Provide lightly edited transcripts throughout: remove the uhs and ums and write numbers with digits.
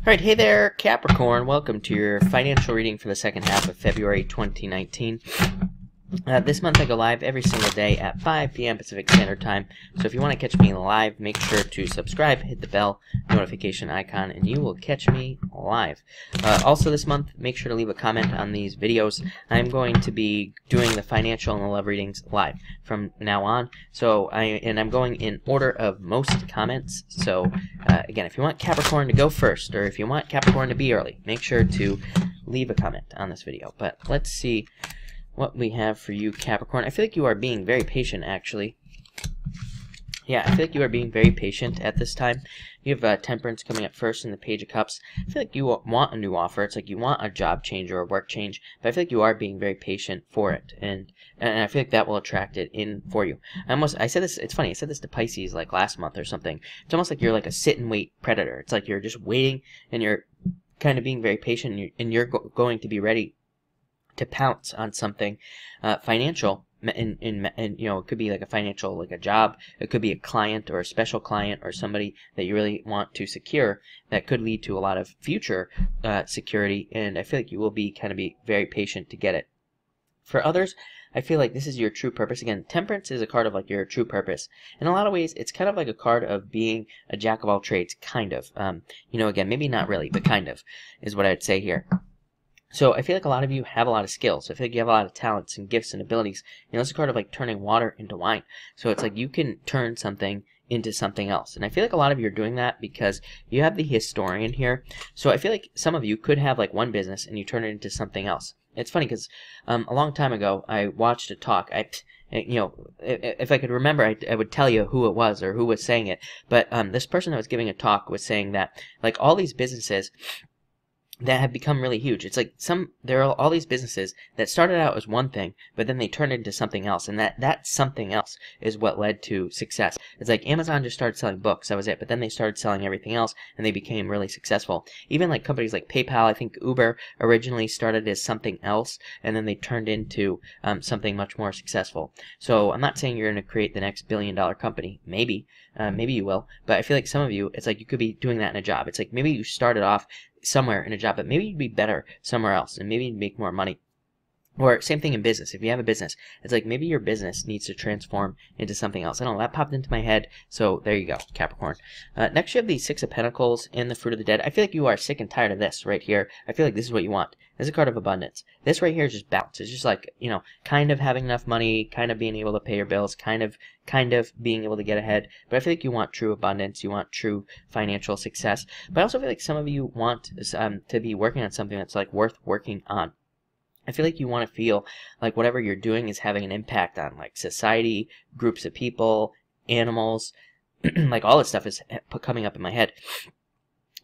Alright, hey there, Capricorn. Welcome to your financial reading for the second half of February 2019. This month I go live every single day at 5 p.m. Pacific Standard Time. So if you want to catch me live, make sure to subscribe, hit the bell notification icon, and you will catch me live. Also this month, make sure to leave a comment on these videos. I'm going to be doing the financial and the love readings live from now on. So I'm going in order of most comments. So again, if you want Capricorn to go first, or if you want Capricorn to be early, make sure to leave a comment on this video. But let's see what we have for you, Capricorn. I feel like you are being very patient, actually. Yeah, I feel like you are being very patient at this time. You have Temperance coming up first in the Page of Cups. I feel like you want a new offer. It's like you want a job change or a work change, but I feel like you are being very patient for it, and I feel like that will attract it in for you. I said this. It's funny. I said this to Pisces like last month or something. It's almost like you're like a sit and wait predator. It's like you're just waiting, and you're kind of being very patient, and you're going to be ready to pounce on something financial, and you know, it could be like a financial, like a job, it could be a client or a special client or somebody that you really want to secure that could lead to a lot of future security, and I feel like you will be very patient to get it. For others, I feel like this is your true purpose. Again, Temperance is a card of like your true purpose. In a lot of ways, it's kind of like a card of being a jack of all trades, kind of. You know, again, maybe not really, but kind of is what I'd say here. So I feel like a lot of you have a lot of skills. I feel like you have a lot of talents and gifts and abilities. You know, it's a card of like turning water into wine. So it's like you can turn something into something else. And I feel like a lot of you are doing that because you have the Historian here. So I feel like some of you could have like one business and you turn it into something else. It's funny because a long time ago I watched a talk. You know, if I could remember, I would tell you who it was or who was saying it. But this person that was giving a talk was saying that like all these businesses that have become really huge. It's like there are all these businesses that started out as one thing, but then they turned into something else, and that something else is what led to success. It's like Amazon just started selling books, that was it, but then they started selling everything else, and they became really successful. Even like companies like PayPal, I think Uber originally started as something else, and then they turned into something much more successful. So I'm not saying you're going to create the next billion-dollar company. Maybe you will, but I feel like some of you, it's like you could be doing that in a job. It's like maybe you started off somewhere in a job, but maybe you'd be better somewhere else, and maybe you'd make more money. Or same thing in business. If you have a business, it's like maybe your business needs to transform into something else. I don't know, that popped into my head, so there you go, Capricorn. Next you have the Six of Pentacles and the Fruit of the Dead. I feel like you are sick and tired of this right here. I feel like this is what you want. This is a card of abundance. This right here is just balance. It's just like, you know, kind of having enough money, kind of being able to pay your bills, kind of being able to get ahead. But I feel like you want true abundance. You want true financial success. But I also feel like some of you want to be working on something that's like worth working on. I feel like you want to feel like whatever you're doing is having an impact on like society, groups of people, animals, like all this stuff is coming up in my head.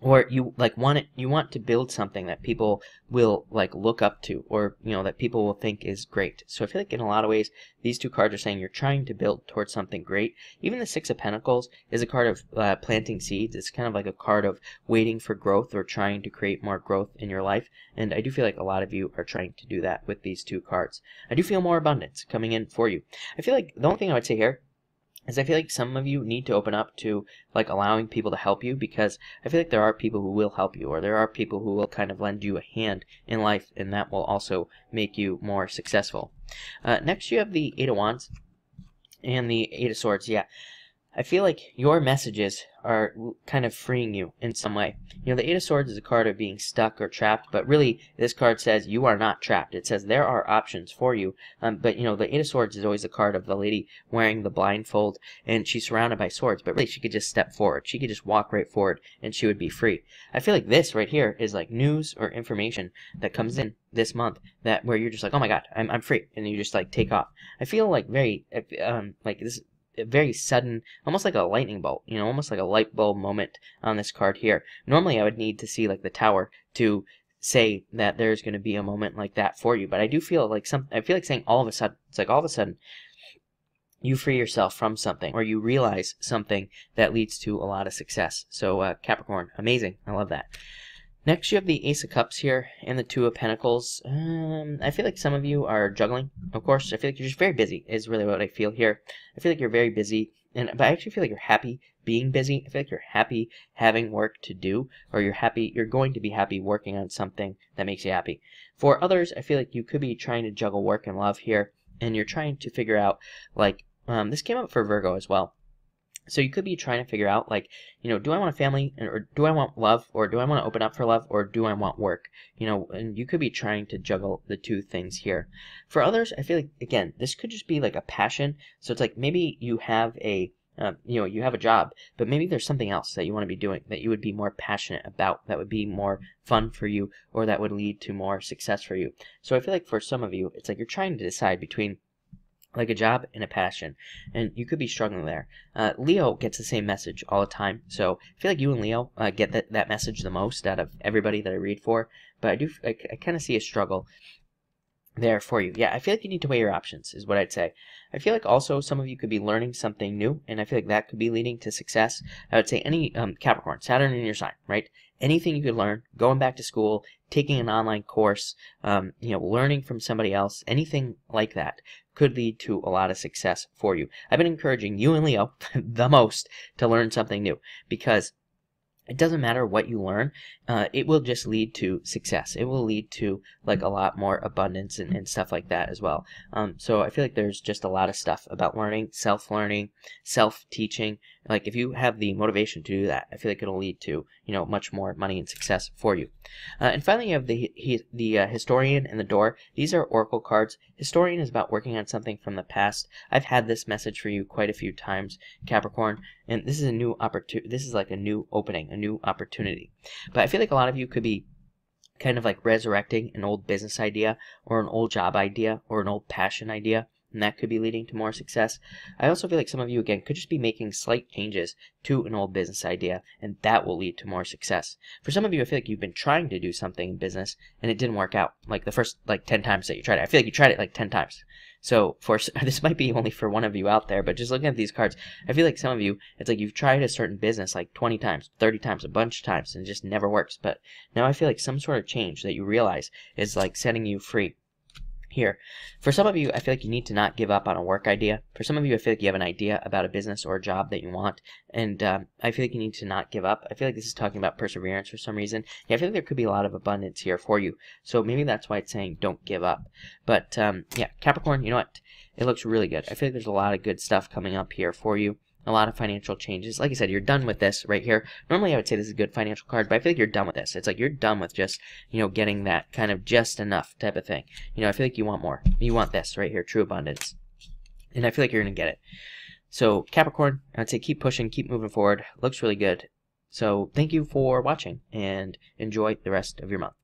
Or you like you want to build something that people will like look up to, or you know, that people will think is great. So I feel like in a lot of ways these two cards are saying you're trying to build towards something great. Even the Six of Pentacles is a card of planting seeds. It's kind of like a card of waiting for growth or trying to create more growth in your life. And I do feel like a lot of you are trying to do that with these two cards. I do feel more abundance coming in for you. I feel like the only thing I would say here is I feel like some of you need to open up to like allowing people to help you, because I feel like there are people who will help you, or there are people who will kind of lend you a hand in life, and that will also make you more successful. Next you have the Eight of Wands and the Eight of Swords. Yeah, I feel like your messages are kind of freeing you in some way. You know, the Eight of Swords is a card of being stuck or trapped, but really this card says you are not trapped. It says there are options for you. But you know, the Eight of Swords is always a card of the lady wearing the blindfold, and she's surrounded by swords, but really she could just step forward. She could just walk right forward, and she would be free. I feel like this right here is like news or information that comes in this month that where you're just like, oh my god, I'm free, and you just like take off. I feel like very like this very sudden, almost like a lightning bolt, you know, almost like a light bulb moment on this card here. Normally I would need to see like the Tower to say that there's going to be a moment like that for you, but I do feel like I feel like saying all of a sudden, it's like all of a sudden you free yourself from something, or you realize something that leads to a lot of success. So Capricorn, amazing. I love that. Next, you have the Ace of Cups here and the Two of Pentacles. I feel like some of you are juggling, of course. I feel like you're just very busy is really what I feel here. I feel like you're very busy, but I actually feel like you're happy being busy. I feel like you're happy having work to do, or you're going to be happy working on something that makes you happy. For others, I feel like you could be trying to juggle work and love here, and you're trying to figure out, like, this came up for Virgo as well. So you could be trying to figure out, like, do I want a family, or do I want love, or do I want to open up for love, or do I want work? And you could be trying to juggle the two things here. For others, I feel like, again, this could just be like a passion. So it's like maybe you have you have a job, but maybe there's something else that you want to be doing that you would be more passionate about, that would be more fun for you, or that would lead to more success for you. So I feel like for some of you, it's like you're trying to decide between like a job and a passion, and you could be struggling there. Leo gets the same message all the time, so I feel like you and Leo get that message the most out of everybody that I read for, but I kind of see a struggle there for you. Yeah, I feel like you need to weigh your options, is what I'd say. I feel like also some of you could be learning something new, and I feel like that could be leading to success. I would say any Capricorn, Saturn in your sign, right? Anything you could learn, going back to school, taking an online course, learning from somebody else, anything like that could lead to a lot of success for you. I've been encouraging you and Leo the most to learn something new, because it doesn't matter what you learn, it will just lead to success. It will lead to like a lot more abundance and stuff like that as well. So I feel like there's just a lot of stuff about learning, self-learning, self-teaching. Like if you have the motivation to do that, I feel like it'll lead to much more money and success for you. And finally, you have the Historian and the Door. These are oracle cards. Historian is about working on something from the past. I've had this message for you quite a few times, Capricorn, and this is a new opportunity. This is like a new opening, a new opportunity. But I feel like a lot of you could be kind of like resurrecting an old business idea, or an old job idea, or an old passion idea, and that could be leading to more success. I also feel like some of you, again, could just be making slight changes to an old business idea, and that will lead to more success. For some of you, I feel like you've been trying to do something in business, and it didn't work out. Like the first 10 times that you tried it. I feel like you tried it like 10 times. So this might be only for one of you out there, but just looking at these cards, I feel like some of you, it's like you've tried a certain business like 20 times, 30 times, a bunch of times, and it just never works. But now I feel like some sort of change that you realize is like setting you free here. For some of you, I feel like you need to not give up on a work idea. For some of you, I feel like you have an idea about a business or a job that you want, and I feel like you need to not give up. I feel like this is talking about perseverance for some reason. Yeah, I feel like there could be a lot of abundance here for you, so maybe that's why it's saying don't give up. But yeah, Capricorn, you know what? It looks really good. I feel like there's a lot of good stuff coming up here for you. A lot of financial changes. Like I said, you're done with this right here. Normally I would say this is a good financial card, but I feel like you're done with this. It's like you're done with just, getting that kind of just enough type of thing. I feel like you want more. You want this right here, true abundance. And I feel like you're going to get it. So Capricorn, I would say keep pushing, keep moving forward. Looks really good. So thank you for watching, and enjoy the rest of your month.